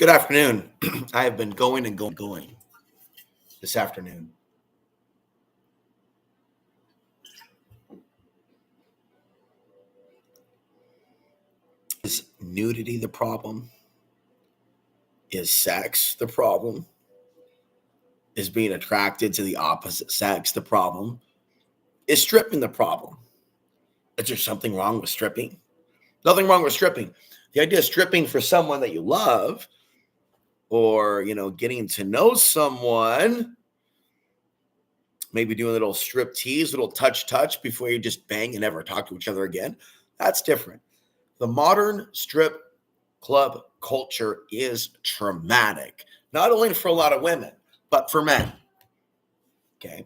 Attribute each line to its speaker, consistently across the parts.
Speaker 1: Good afternoon. I have been going and going this afternoon. Is nudity the problem? Is sex the problem? Is being attracted to the opposite sex the problem? Is stripping the problem? Is there something wrong with stripping? Nothing wrong with stripping. The idea of stripping for someone that you love or, getting to know someone, maybe doing a little strip tease, little touch before you just bang and never talk to each other again. That's different. The modern strip club culture is traumatic, not only for a lot of women, but for men. Okay.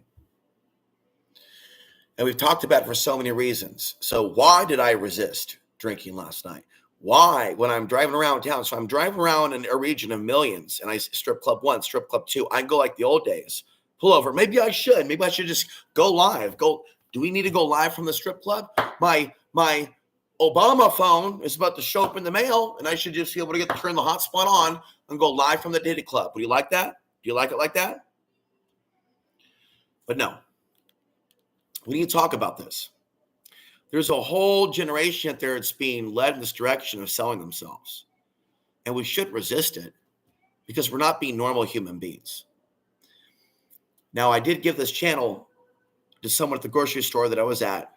Speaker 1: And we've talked about it for so many reasons. So why did I resist drinking last night? Why? When I'm driving around town, so I'm driving around in a region of millions, and I strip club 1, strip club 2, I go like the old days. Pull over. Maybe I should just go live. Do we need to go live from the strip club? My Obama phone is about to show up in the mail, and I should just be able to turn the hotspot on and go live from the Diddy Club. Would you like that? Do you like it like that? But no. We need to talk about this. There's a whole generation out there that's being led in this direction of selling themselves. And we should resist it because we're not being normal human beings. Now, I did give this channel to someone at the grocery store that I was at.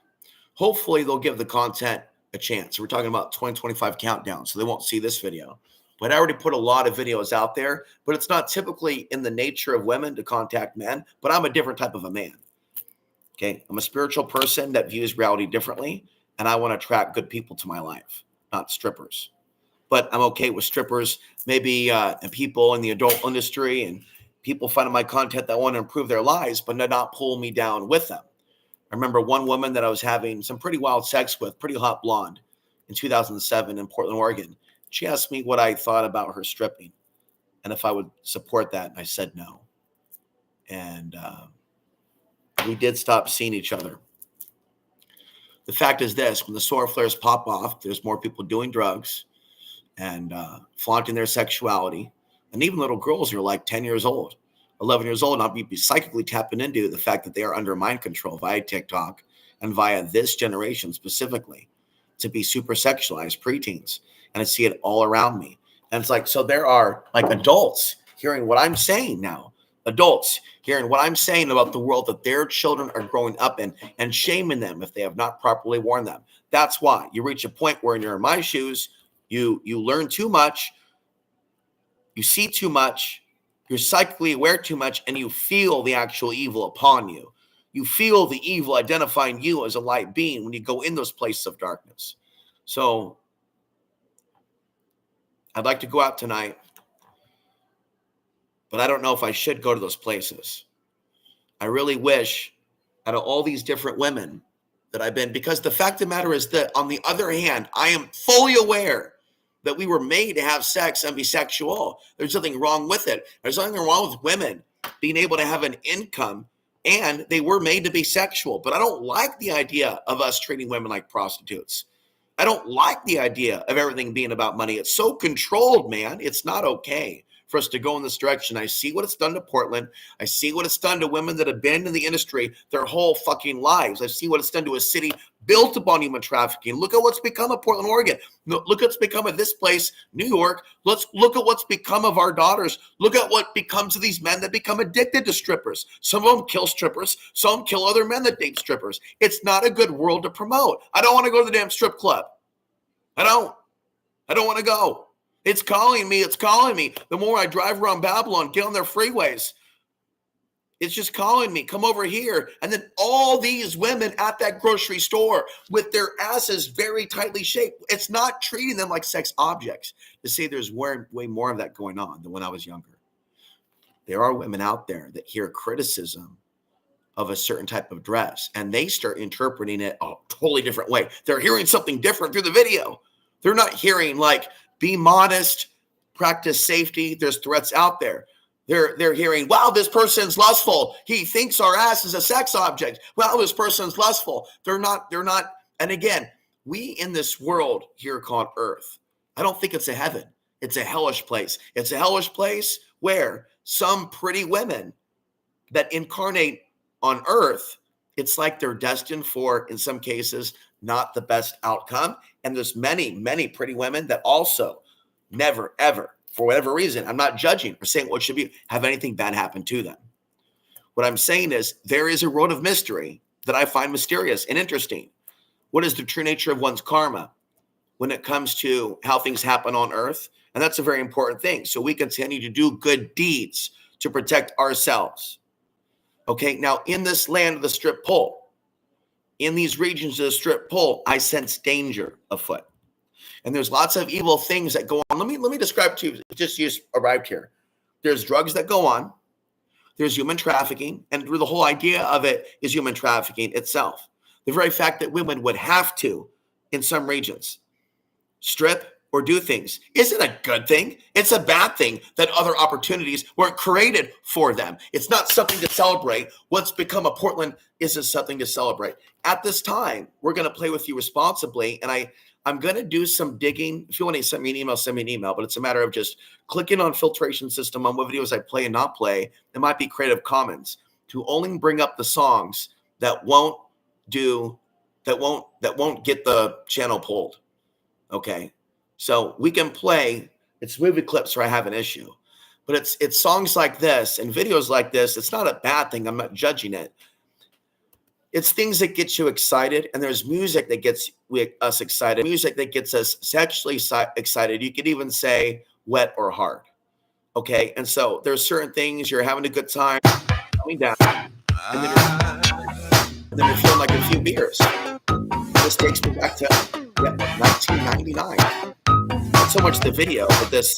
Speaker 1: Hopefully, they'll give the content a chance. We're talking about 2025 countdown, so they won't see this video. But I already put a lot of videos out there, but it's not typically in the nature of women to contact men, but I'm a different type of a man. Okay, I'm a spiritual person that views reality differently, and I want to attract good people to my life, not strippers. But I'm okay with strippers, maybe and people in the adult industry and people finding my content that want to improve their lives, but not pull me down with them. I remember one woman that I was having some pretty wild sex with, pretty hot blonde, in 2007 in Portland, Oregon. She asked me what I thought about her stripping and if I would support that, and I said no. And we did stop seeing each other. The fact is this, when the solar flares pop off, there's more people doing drugs and flaunting their sexuality. And even little girls who are like 10 years old, 11 years old, I'll be psychically tapping into the fact that they are under mind control via TikTok and via this generation specifically to be super sexualized preteens. And I see it all around me. And it's like, so there are like adults hearing what I'm saying now. Adults hearing what I'm saying about the world that their children are growing up in and shaming them if they have not properly warned them. That's why you reach a point where you're in my shoes, you learn too much, you see too much, you're psychically aware too much, and you feel the actual evil upon you. You feel the evil identifying you as a light being when you go in those places of darkness. So I'd like to go out tonight, but I don't know if I should go to those places. I really wish out of all these different women that I've been, because the fact of the matter is that on the other hand, I am fully aware that we were made to have sex and be sexual. There's nothing wrong with it. There's nothing wrong with women being able to have an income, and they were made to be sexual. But I don't like the idea of us treating women like prostitutes. I don't like the idea of everything being about money. It's so controlled, man. It's not okay for us to go in this direction. I see what it's done to Portland. I see what it's done to women that have been in the industry their whole fucking lives. I see what it's done to a city built upon human trafficking. Look at what's become of Portland, Oregon. Look at what's become of this place, New York. Let's look at what's become of our daughters. Look at what becomes of these men that become addicted to strippers. Some of them kill strippers. Some kill other men that date strippers. It's not a good world to promote. I don't want to go to the damn strip club. I don't want to go. It's calling me. It's calling me. The more I drive around Babylon, get on their freeways, it's just calling me. Come over here. And then all these women at that grocery store with their asses very tightly shaped. It's not treating them like sex objects. To say there's way more of that going on than when I was younger. There are women out there that hear criticism of a certain type of dress, and they start interpreting it a totally different way. They're hearing something different through the video. They're not hearing like, be modest, practice safety. There's threats out there. They're hearing, wow, this person's lustful. He thinks our ass is a sex object. Wow, this person's lustful. They're not. And again, we in this world here called Earth, I don't think it's a heaven. It's a hellish place. It's a hellish place where some pretty women that incarnate on earth, it's like they're destined for, in some cases, not the best outcome. And there's many, many pretty women that also never, ever, for whatever reason, I'm not judging or saying what should be, have anything bad happen to them. What I'm saying is there is a road of mystery that I find mysterious and interesting. What is the true nature of one's karma when it comes to how things happen on earth? And that's a very important thing. So we continue to do good deeds to protect ourselves. Okay, now in this land of the strip pole, in these regions of the strip pole, I sense danger afoot. And there's lots of evil things that go on. Let me describe to you, just you arrived here. There's drugs that go on. There's human trafficking. And the whole idea of it is human trafficking itself. The very fact that women would have to, in some regions, strip or do things isn't a good thing. It's a bad thing that other opportunities weren't created for them. It's not something to celebrate. What's become a Portland isn't something to celebrate. At this time, we're going to play with you responsibly. And I'm going to do some digging. If you want to send me an email, but it's a matter of just clicking on filtration system on what videos I play and not play. It might be Creative Commons to only bring up the songs that won't get the channel pulled. Okay. So we can play, it's movie clips where I have an issue, but it's songs like this and videos like this. It's not a bad thing. I'm not judging it. It's things that get you excited, and there's music that gets us excited, music that gets us sexually excited. You could even say wet or hard. Okay. And so there's certain things you're having a good time, coming down, and then you're feeling like a few beers. This takes me back to 1999. Not so much the video, but this.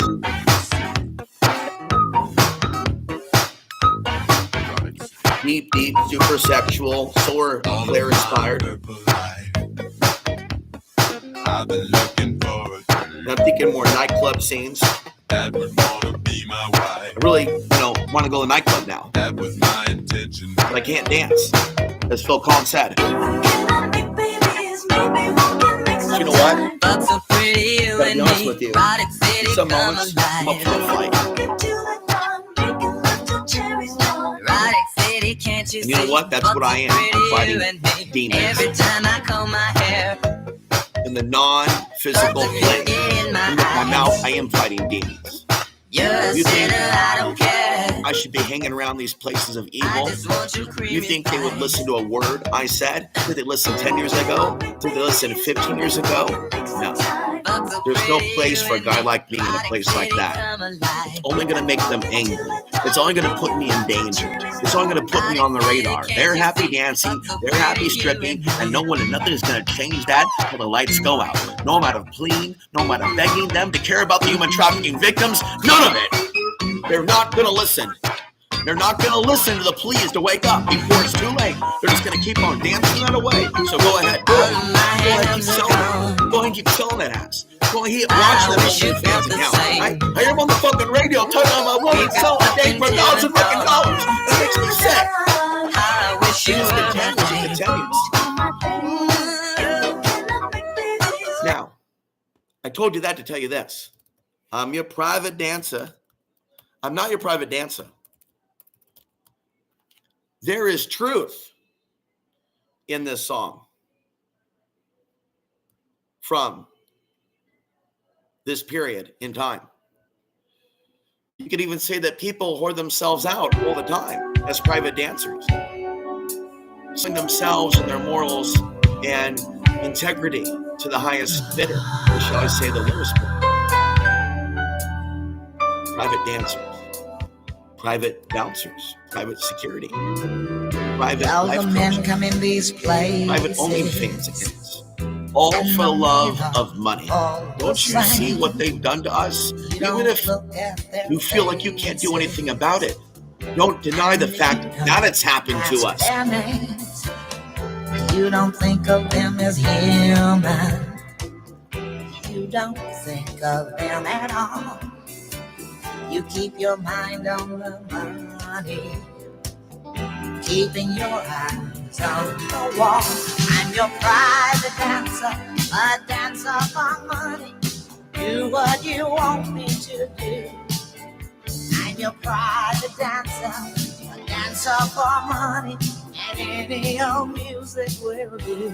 Speaker 1: Deep, super sexual, solar flare inspired. I've been looking forward. I'm thinking more nightclub scenes. That would wanna be my wife. I really, want to go to the nightclub now. That was my intention. But I can't dance, as Phil Collins said. You know what? I'll be honest with you. In some moments, I'm up for a fight. And you know what? That's what I am. I'm fighting demons. In the non-physical plane. With my mouth, I am fighting demons. You think I should be hanging around these places of evil? You think they would listen to a word I said? Did they listen 10 years ago? Did they listen 15 years ago? No. There's no place for a guy like me in a place like that. It's only going to make them angry. It's only going to put me in danger. It's only going to put me on the radar. They're happy dancing. They're happy stripping. And nothing is going to change that until the lights go out. No matter pleading, no matter begging them to care about the human trafficking victims, none of it. They're not going to listen. They're not going to listen to the pleas to wake up before it's too late. They're just going to keep on dancing that away. So go ahead. Go ahead, keep selling. Go ahead and keep selling that ass. Go ahead, launch that fans account. I hear them on the fucking radio talking about my woman selling a day for $1,000 fucking dollars. That makes me sick. Now, I told you that to tell you this. I'm your private dancer. I'm not your private dancer. There is truth in this song from this period in time. You could even say that people whore themselves out all the time as private dancers, selling themselves and their morals and integrity to the highest bidder, or shall I say the lowest bidder. Private dancers, private bouncers, private security, private life coaches, private OnlyFans accounts, all for love of money. Don't you see what they've done to us? Even if you feel like you can't do anything about it, don't deny the fact that it's happened to us.
Speaker 2: You don't think of them as human. You don't think of them at all. You keep your mind on the money, keeping your eyes on the wall. I'm your private dancer, a dancer for money. You do what you want me to do. I'm your private dancer, a dancer for money, and any old music will do.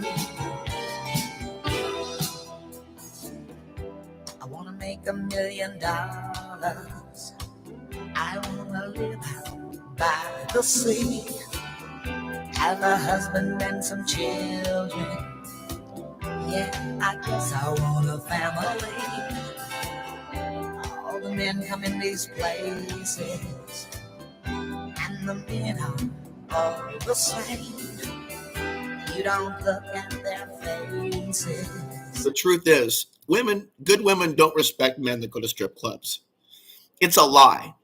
Speaker 2: I wanna make $1 million. I wanna live out by the sea, have a husband and some children. Yeah, I guess I want a family. All the men come in these places, and the men are all the same. You don't look at their faces.
Speaker 1: The truth is, good women don't respect men that go to strip clubs. It's a lie.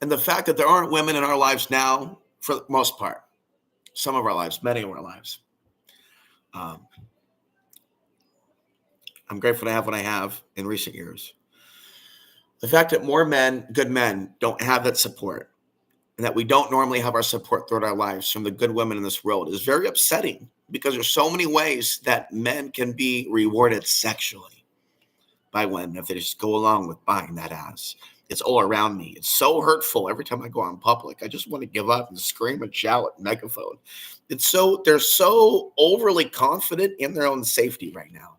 Speaker 1: And the fact that there aren't women in our lives now, for the most part, some of our lives, many of our lives, I'm grateful to have what I have in recent years. The fact that more men, good men, don't have that support, and that we don't normally have our support throughout our lives from the good women in this world is very upsetting, because there's so many ways that men can be rewarded sexually by women if they just go along with buying that ass. It's all around me. It's so hurtful every time I go out in public. I just want to give up and scream and shout at megaphone. They're so overly confident in their own safety right now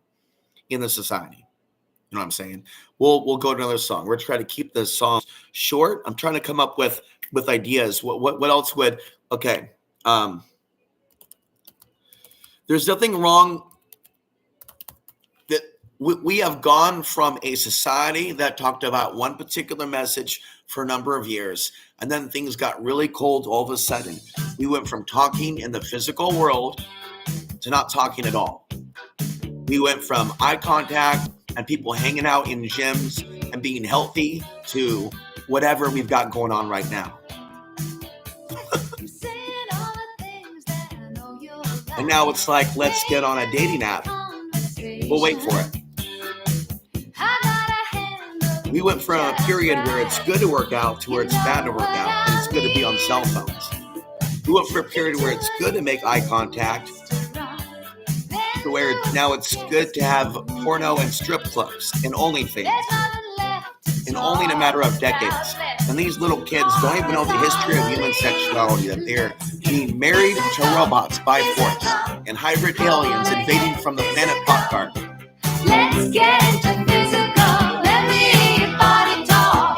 Speaker 1: in the society. You know what I'm saying? We'll go to another song. We're trying to keep the song short. I'm trying to come up with ideas. What else would, okay. There's nothing wrong that we have gone from a society that talked about one particular message for a number of years, and then things got really cold all of a sudden. We went from talking in the physical world to not talking at all. We went from eye contact and people hanging out in gyms and being healthy to whatever we've got going on right now. And now it's like, let's get on a dating app. We'll wait for it. We went from a period where it's good to work out to where it's bad to work out, and it's good to be on cell phones. We went from a period where it's good to make eye contact to where now it's good to have porno and strip clubs and OnlyFans, and only in a matter of decades. And these little kids don't even know the history of human sexuality, that they're being married to robots by force and hybrid aliens invading from the planet Popcart.
Speaker 2: Let's get into physical. Let me hear your body talk.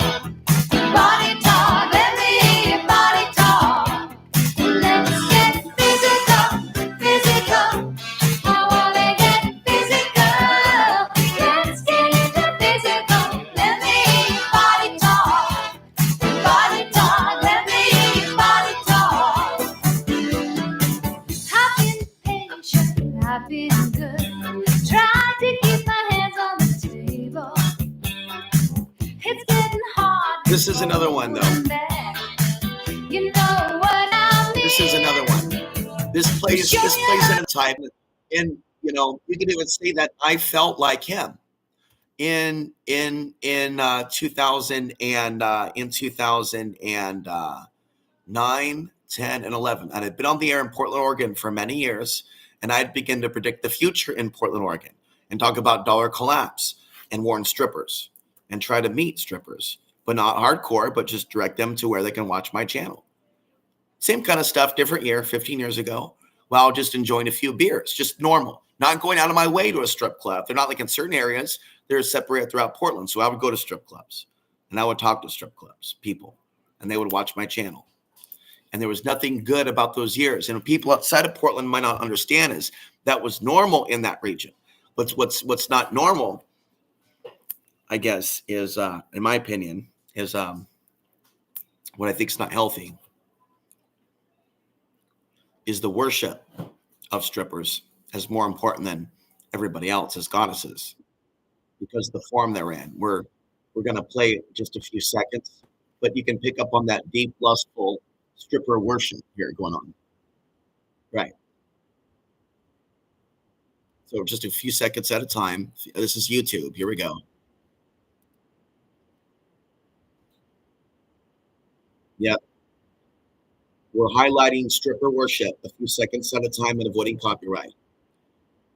Speaker 2: Body talk. Let me hear your body talk. Let's get physical. Physical. I wanna get physical. Let's get into physical. Let me hear your body talk. Body talk. Let me hear your body talk. I've been patient. I've been good. Try to keep my hands on the table. It's getting hard.
Speaker 1: This is another one, though.
Speaker 2: You know what I mean?
Speaker 1: This is another one. This plays in a time, and you know, you can even say that I felt like him in 2000 and in 2009, 10, and 11. And I'd been on the air in Portland, Oregon for many years, and I'd begin to predict the future in Portland, Oregon, and talk about dollar collapse and warn strippers and try to meet strippers, but not hardcore, but just direct them to where they can watch my channel. Same kind of stuff, different year, 15 years ago, while just enjoying a few beers, just normal, not going out of my way to a strip club. They're not like in certain areas, they're separated throughout Portland. So I would go to strip clubs and I would talk to strip clubs people, and they would watch my channel. And there was nothing good about those years. And people outside of Portland might not understand is that was normal in that region. But what's not normal, I guess, is, in my opinion, is what I think is not healthy, is the worship of strippers as more important than everybody else as goddesses, because of the form they're in. We're going to play just a few seconds, but you can pick up on that deep, lustful stripper worship here going on. Right. So just a few seconds at a time. This is YouTube. Here we go. Yep. We're highlighting stripper worship a few seconds at a time and avoiding copyright.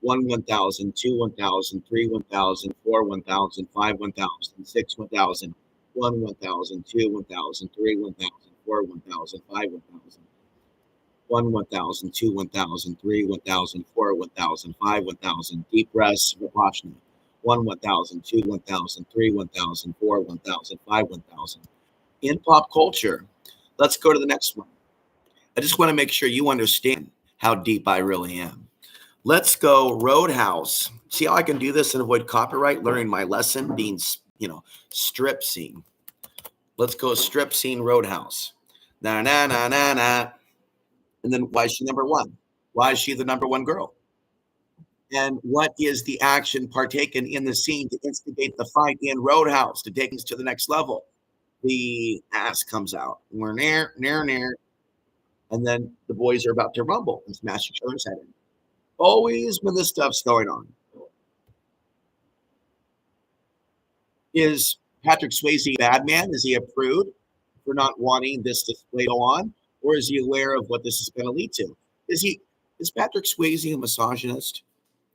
Speaker 1: 1, 1,000, 2, 1,000, 3, 1,000, 4, 1,000, 5, 1,000, 6, 1,000, 1, 1,000, 2, 1,000, 3, 1,000, 4, 1,000, 5, 1,000. 1, 1,000, 2, 1,000, 3, 1,000, 4, 1,000, 5, 1,000. Deep breaths, Vipassana. 1, 1,000, 2, 1,000, 3, 1,000, 4, 1,000, 5, 1,000. In pop culture, let's go to the next one. I just want to make sure you understand how deep I really am. Let's go Roadhouse. See how I can do this and avoid copyright? Learning my lesson being, strip scene. Let's go strip scene Roadhouse. Na na na na na. And then why is she number one? Why is she the number one girl? And what is the action partaken in the scene to instigate the fight in Roadhouse to take us to the next level? The ass comes out. We're near. And then the boys are about to rumble and smash each other's head in. Always when this stuff's going on. Is Patrick Swayze a bad man? Is he a prude for not wanting this display to go on? Or is he aware of what this is going to lead to? Is Patrick Swayze a misogynist?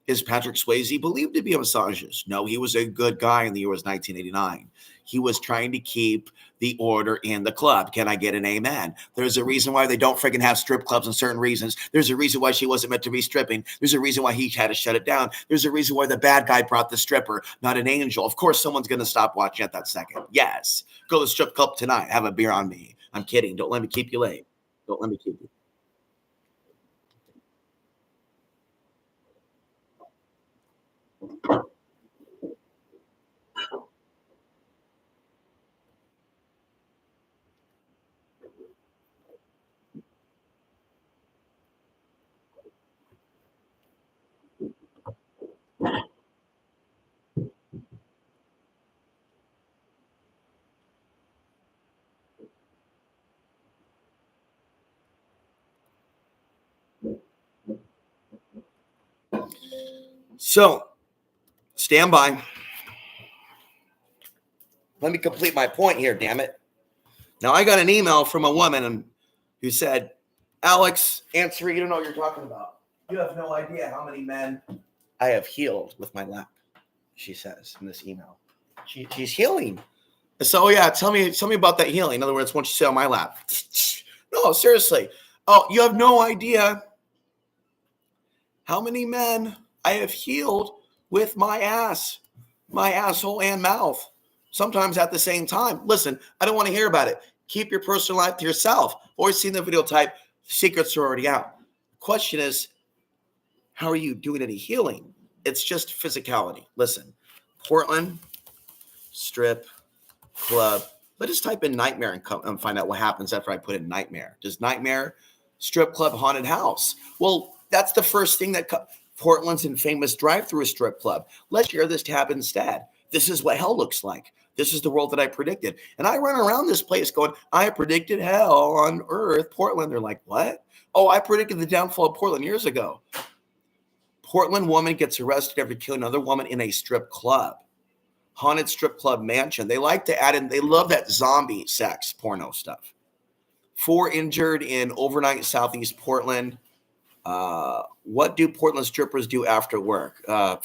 Speaker 1: Is Patrick Swayze believed to be a misogynist? No, he was a good guy in the year was 1989. He was trying to keep the order in the club. Can I get an amen? There's a reason why they don't freaking have strip clubs in certain reasons. There's a reason why she wasn't meant to be stripping. There's a reason why he had to shut it down. There's a reason why the bad guy brought the stripper, not an angel. Of course, someone's going to stop watching at that second. Yes. Go to the strip club tonight. Have a beer on me. I'm kidding. Don't let me keep you late. Don't let me keep you. So, stand by. Let me complete my point here, damn it. Now, I got an email from a woman who said, Alex, Ansary, you don't know what you're talking about. You have no idea how many men I have healed with my lap, she says in this email. She's healing. So, yeah, tell me about that healing. In other words, once you sit on my lap. No, seriously. Oh, you have no idea how many men I have healed with my ass, my asshole and mouth, sometimes at the same time. Listen, I don't want to hear about it. Keep your personal life to yourself. Always seen the video type, secrets are already out. Question is, how are you doing any healing? It's just physicality. Listen, Portland, strip, club. Let's just type in nightmare and find out what happens after I put in nightmare. Does nightmare, strip club, haunted house? Well, that's the first thing that Portland's infamous drive-through strip club. Let's share this tab instead. This is what hell looks like. This is the world that I predicted. And I run around this place going, I predicted hell on earth, Portland. They're like, what? Oh, I predicted the downfall of Portland years ago. Portland woman gets arrested after killing another woman in a strip club. Haunted strip club mansion. They like to add in, they love that zombie sex porno stuff. 4 injured in overnight Southeast Portland. What do Portland strippers do after work? And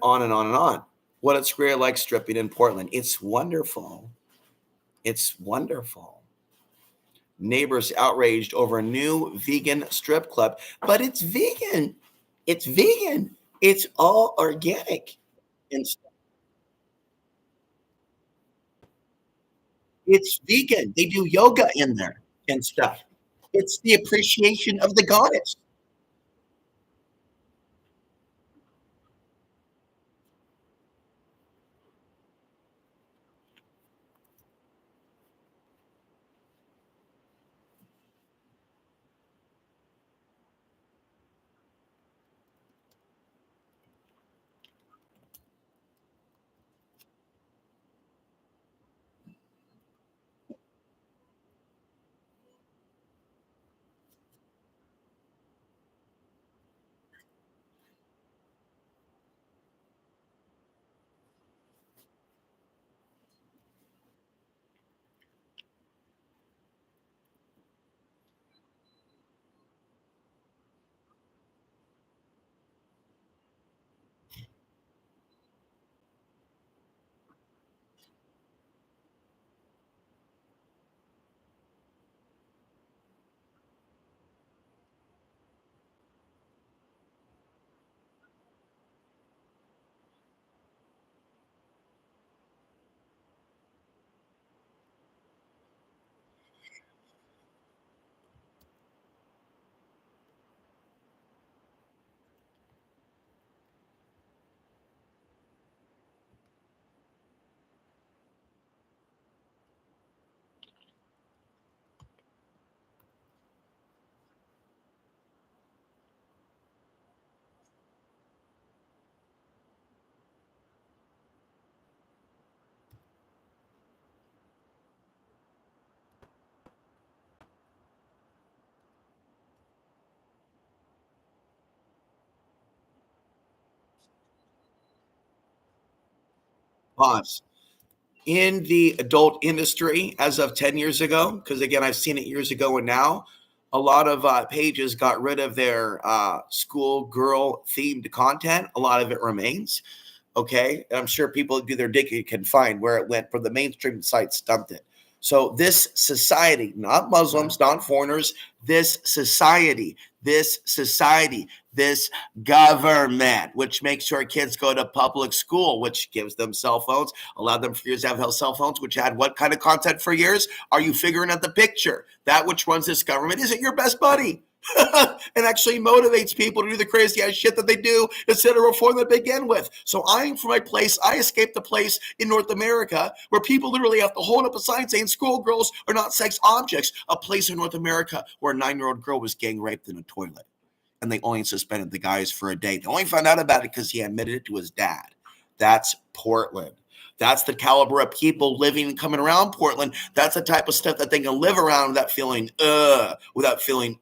Speaker 1: on and on and on. What it's career like stripping in Portland. It's wonderful. It's wonderful. Neighbors outraged over a new vegan strip club, but it's vegan. It's vegan. It's all organic. And it's vegan. They do yoga in there and stuff. It's the appreciation of the goddess. Pause. In the adult industry, as of 10 years ago, because again, I've seen it years ago and now, a lot of pages got rid of their schoolgirl themed content. A lot of it remains. Okay. And I'm sure people do their digging can find where it went, from the mainstream sites dumped it. So this society, not Muslims, not foreigners, this society, this government, which makes sure kids go to public school, which gives them cell phones, allowed them for years to have cell phones, which had what kind of content for years? Are you figuring out the picture? That which runs this government isn't your best buddy. And actually motivates people to do the crazy ass shit that they do instead of reform to begin with. So I'm from my place. I escaped the place in North America where people literally have to hold up a sign saying schoolgirls are not sex objects. A place in North America where a 9-year-old girl was gang raped in a toilet, and they only suspended the guys for a day. They only found out about it because he admitted it to his dad. That's Portland. That's the caliber of people living and coming around Portland. That's the type of stuff that they can live around without feeling, without feeling.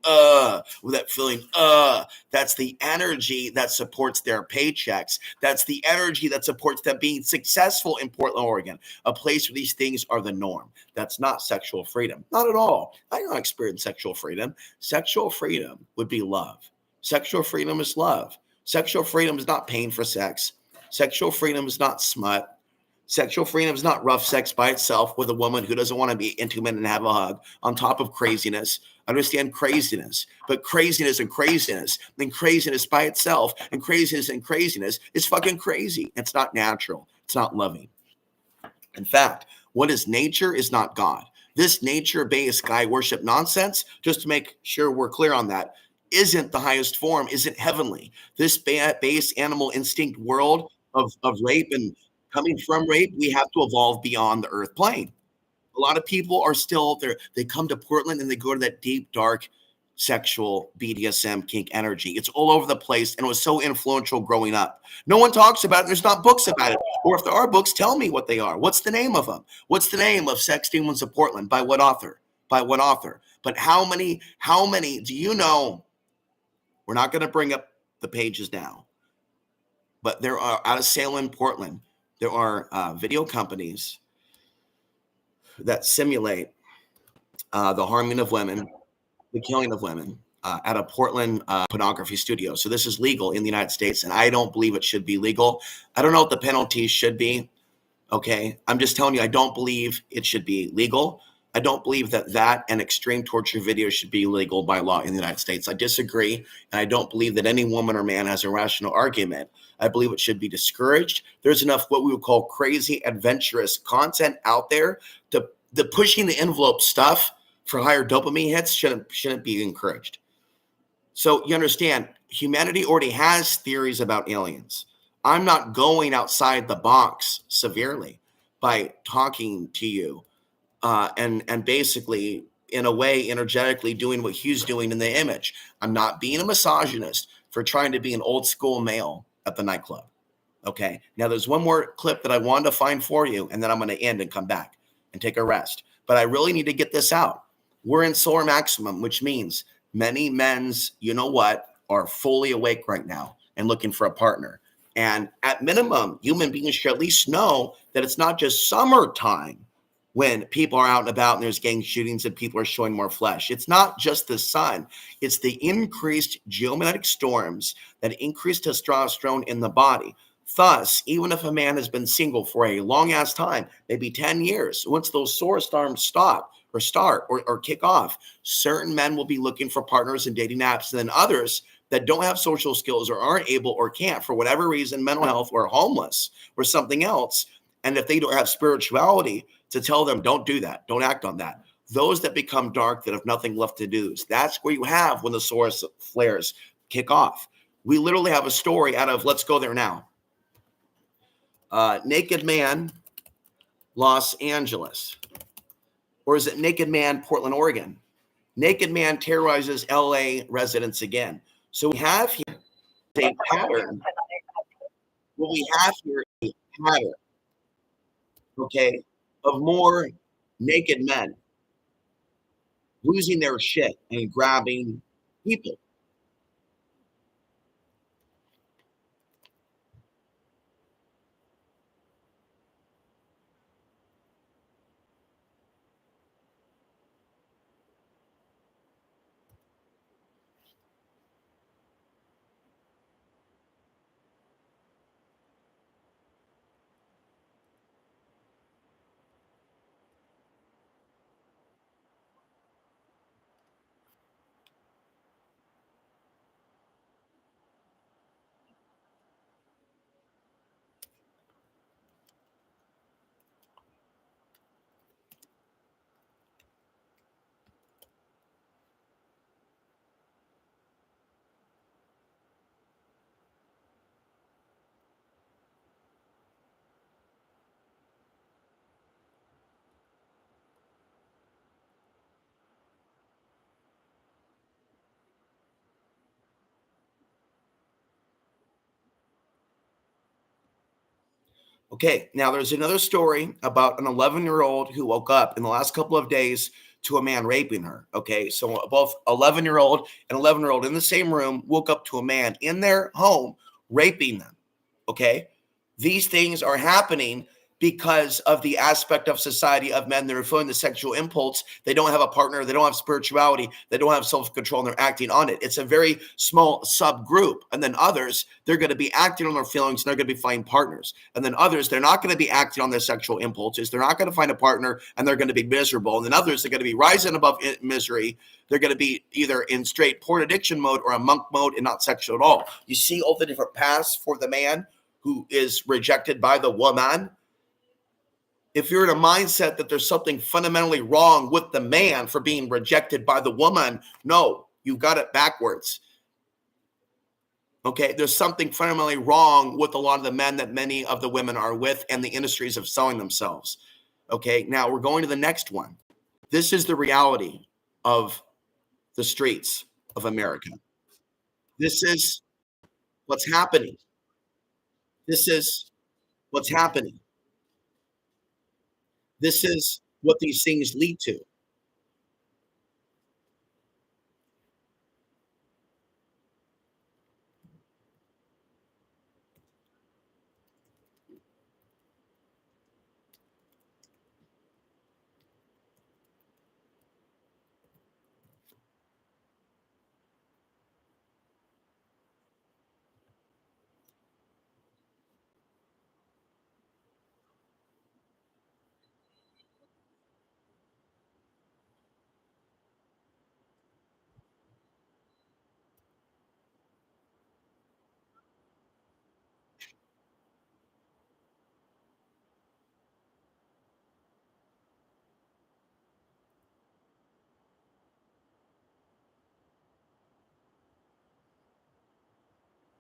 Speaker 1: That's the energy that supports their paychecks. That's the energy that supports them being successful in Portland, Oregon, a place where these things are the norm. That's not sexual freedom. Not at all. I don't experience sexual freedom. Sexual freedom would be love. Sexual freedom is love. Sexual freedom is not paying for sex. Sexual freedom is not smut. Sexual freedom is not rough sex by itself with a woman who doesn't want to be intimate and have a hug on top of craziness. I understand craziness, but craziness and craziness by itself and craziness is fucking crazy. It's not natural. It's not loving. In fact, what is nature is not God. This nature-based sky worship nonsense, just to make sure we're clear on that, isn't the highest form, isn't heavenly. This base animal instinct world of rape and coming from rape, we have to evolve beyond the earth plane. A lot of people are still there. They come to Portland and they go to that deep, dark, sexual BDSM kink energy. It's all over the place, and it was so influential growing up. No one talks about it. There's not books about it. Or if there are books, tell me what they are. What's the name of them? What's the name of Sex Demons of Portland? By what author? By what author? But how many do you know? We're not going to bring up the pages now, but there are, out of Salem, Portland, there are video companies that simulate the harming of women, the killing of women at a Portland pornography studio. So this is legal in the United States, and I don't believe it should be legal. I don't know what the penalties should be. Okay, I'm just telling you, I don't believe it should be legal. I don't believe that and extreme torture videos should be legal by law in the United States. I disagree, and I don't believe that any woman or man has a rational argument. I believe it should be discouraged. There's enough what we would call crazy, adventurous content out there. The pushing the envelope stuff for higher dopamine hits shouldn't be encouraged. So you understand, humanity already has theories about aliens. I'm not going outside the box severely by talking to you and basically, in a way, energetically doing what Hugh's doing in the image. I'm not being a misogynist for trying to be an old school male at the nightclub. Okay. Now, there's one more clip that I wanted to find for you, and then I'm going to end and come back and take a rest. But I really need to get this out. We're in solar maximum, which means many men's, you know what, are fully awake right now and looking for a partner. And at minimum, human beings should at least know that it's not just summertime when people are out and about and there's gang shootings and people are showing more flesh. It's not just the sun. It's the increased geomagnetic storms that increase testosterone in the body. Thus, even if a man has been single for a long ass time, maybe 10 years, once those solar storms stop or start or kick off, certain men will be looking for partners in dating apps, and then others that don't have social skills or aren't able or can't for whatever reason, mental health or homeless or something else. And if they don't have spirituality to tell them, don't do that, don't act on that. Those that become dark, that have nothing left to do, that's where you have when the solar flares kick off. We literally have a story out of, let's go there now. Naked Man, Los Angeles. Or is it Naked Man, Portland, Oregon? Naked Man terrorizes LA residents again. So we have here a pattern. What we have here is a pattern, okay, of more naked men losing their shit and grabbing people. Okay, now there's another story about an 11-year-old who woke up in the last couple of days to a man raping her. Okay, so both 11-year-old and 11-year-old in the same room woke up to a man in their home raping them. Okay, these things are happening because of the aspect of society of men that are feeling the sexual impulse. They don't have a partner, they don't have spirituality, they don't have self-control, and they're acting on it. It's a very small subgroup. And then others, they're going to be acting on their feelings and they're going to be finding partners. And then others, they're not going to be acting on their sexual impulses. They're not going to find a partner and they're going to be miserable. And then others are going to be rising above misery. They're going to be either in straight porn addiction mode or a monk mode and not sexual at all. You see all the different paths for the man who is rejected by the woman. If you're in a mindset that there's something fundamentally wrong with the man for being rejected by the woman, no, you got it backwards. Okay, there's something fundamentally wrong with a lot of the men that many of the women are with and the industries of selling themselves. Okay, now we're going to the next one. This is the reality of the streets of America. This is what's happening. This is what's happening. This is what these things lead to.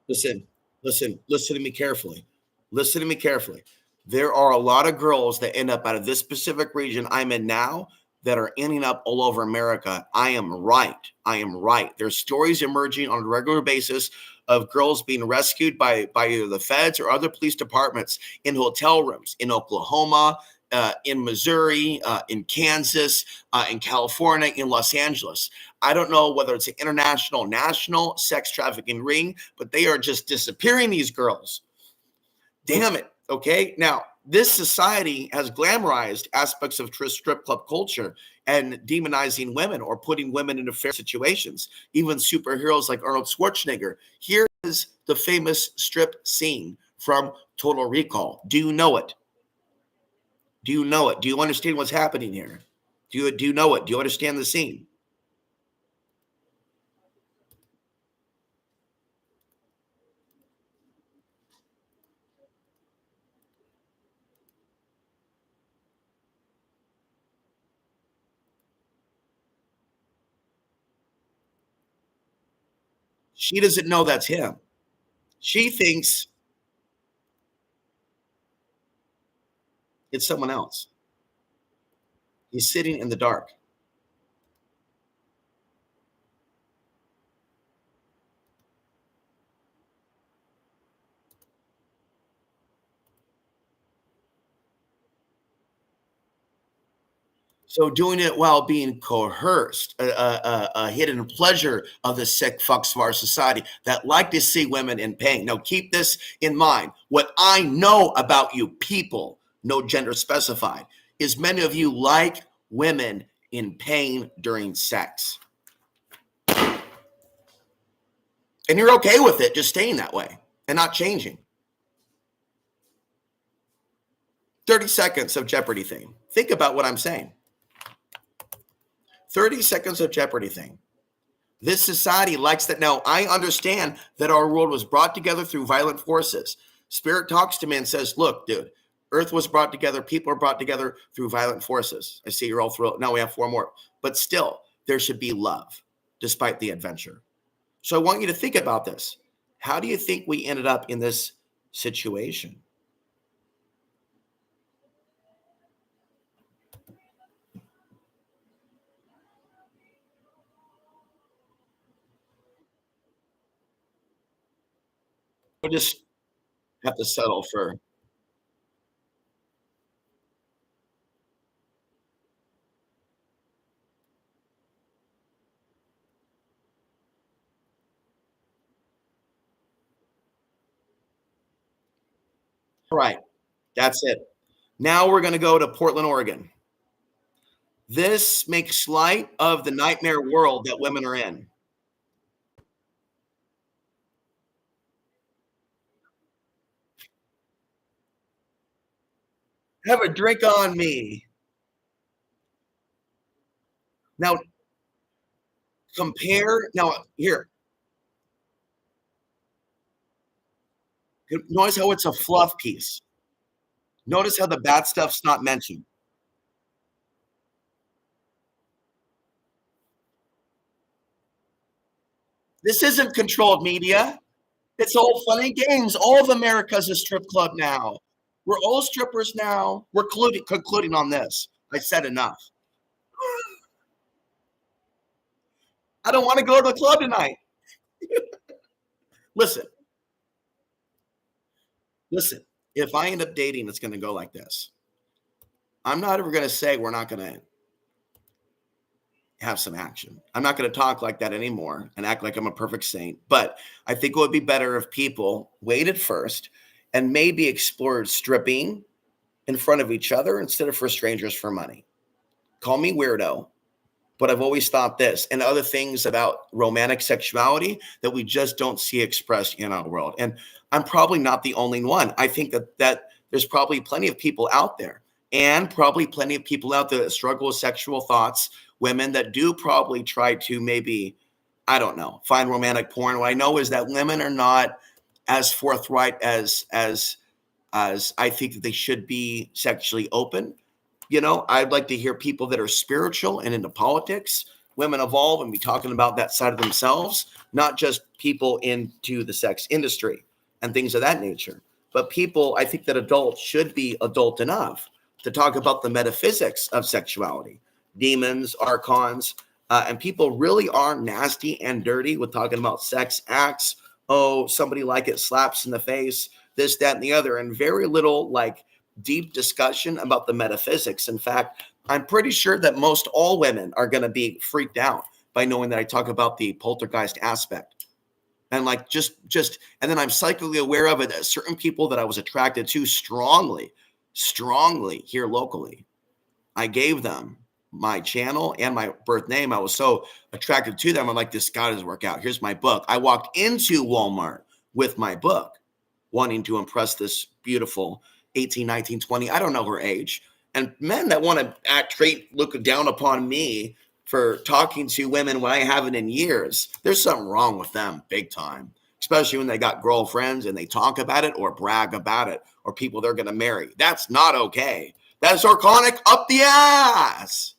Speaker 1: Listen, listen to me carefully. Listen to me carefully. There are a lot of girls that end up out of this specific region I'm in now that are ending up all over America. I am right. I am right. There's stories emerging on a regular basis of girls being rescued by either the feds or other police departments in hotel rooms in Oklahoma, in Missouri, in Kansas, in California, in Los Angeles. I don't know whether it's an international, national sex trafficking ring, but they are just disappearing these girls. Damn it. Okay. Now, this society has glamorized aspects of strip club culture and demonizing women or putting women into fair situations, even superheroes like Arnold Schwarzenegger. Here is the famous strip scene from Total Recall. Do you know it? Do you know it? Do you understand what's happening here? Do you know it? Do you understand the scene? She doesn't know that's him. She thinks it's someone else. He's sitting in the dark. So doing it while being coerced, a hidden pleasure of the sick fucks of our society that like to see women in pain. Now keep this in mind. What I know about you people, no gender specified, is many of you like women in pain during sex. And you're okay with it just staying that way and not changing. 30 seconds of Jeopardy thing. Think about what I'm saying. 30 seconds of Jeopardy thing. This society likes that. Now, I understand that our world was brought together through violent forces. Spirit talks to me and says, look, dude, Earth was brought together. People are brought together through violent forces. I see you're all thrilled. Now we have 4 more. But still, there should be love despite the adventure. So I want you to think about this. How do you think we ended up in this situation? We just have to settle for Right. That's it. Now we're going to go to Portland, Oregon. This makes light of the nightmare world that women are in. Have a drink on me. Now compare. Now here, notice how it's a fluff piece. Notice how the bad stuff's not mentioned. This isn't controlled media. It's all fun and games. All of America's a strip club now. We're all strippers now. We're concluding on this. I said enough. I don't want to go to the club tonight. Listen, listen. If I end up dating, it's going to go like this. I'm not ever going to say we're not going to have some action. I'm not going to talk like that anymore and act like I'm a perfect saint. But I think it would be better if people waited first and maybe explored stripping in front of each other instead of for strangers for money. Call me weirdo, but I've always thought this and other things about romantic sexuality that we just don't see expressed in our world. And I'm probably not the only one. I think that there's probably plenty of people out there and probably plenty of people out there that struggle with sexual thoughts, women that do probably try to maybe, I don't know, find romantic porn. What I know is that women are not as forthright as I think that they should be sexually open. You know, I'd like to hear people that are spiritual and into politics, women evolve and be talking about that side of themselves, not just people into the sex industry and things of that nature. But people, I think that adults should be adult enough to talk about the metaphysics of sexuality, demons, archons, and people really are nasty and dirty with talking about sex acts. Oh, somebody like it slaps in the face, this, that, and the other, and very little like deep discussion about the metaphysics. In fact, I'm pretty sure that most all women are going to be freaked out by knowing that I talk about the poltergeist aspect. And like just, and then I'm psychically aware of it that certain people that I was attracted to strongly here locally, I gave them my channel and my birth name. I was so attracted to them. I'm like, this God does work out. Here's my book. I walked into Walmart with my book, wanting to impress this beautiful 18, 19, 20, I don't know her age. And men that want to look down upon me for talking to women when I haven't in years, there's something wrong with them big time, especially when they got girlfriends and they talk about it or brag about it or people they're going to marry. That's not okay. That's archonic up the ass.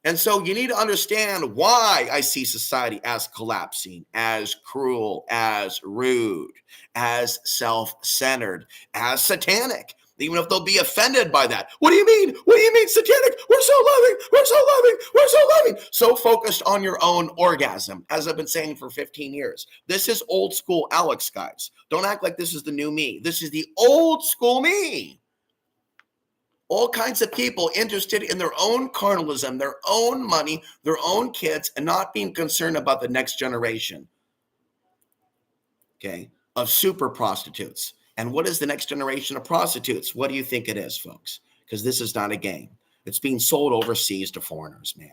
Speaker 1: And so you need to understand why I see society as collapsing, as cruel, as rude, as self-centered, as satanic, even if they'll be offended by that. What do you mean? What do you mean satanic? We're so loving. We're so loving. We're so loving. So focused on your own orgasm, as I've been saying for 15 years. This is old school Alex, guys. Don't act like this is the new me. This is the old school me. All kinds of people interested in their own carnalism, their own money, their own kids, and not being concerned about the next generation, okay, of super prostitutes. And what is the next generation of prostitutes? What do you think it is, folks? Because this is not a game. It's being sold overseas to foreigners, man.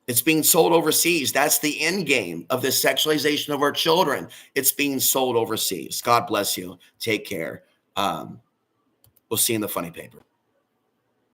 Speaker 1: It's being sold overseas. That's the end game of the sexualization of our children. It's being sold overseas. God bless you. Take care. We'll see you in the funny paper.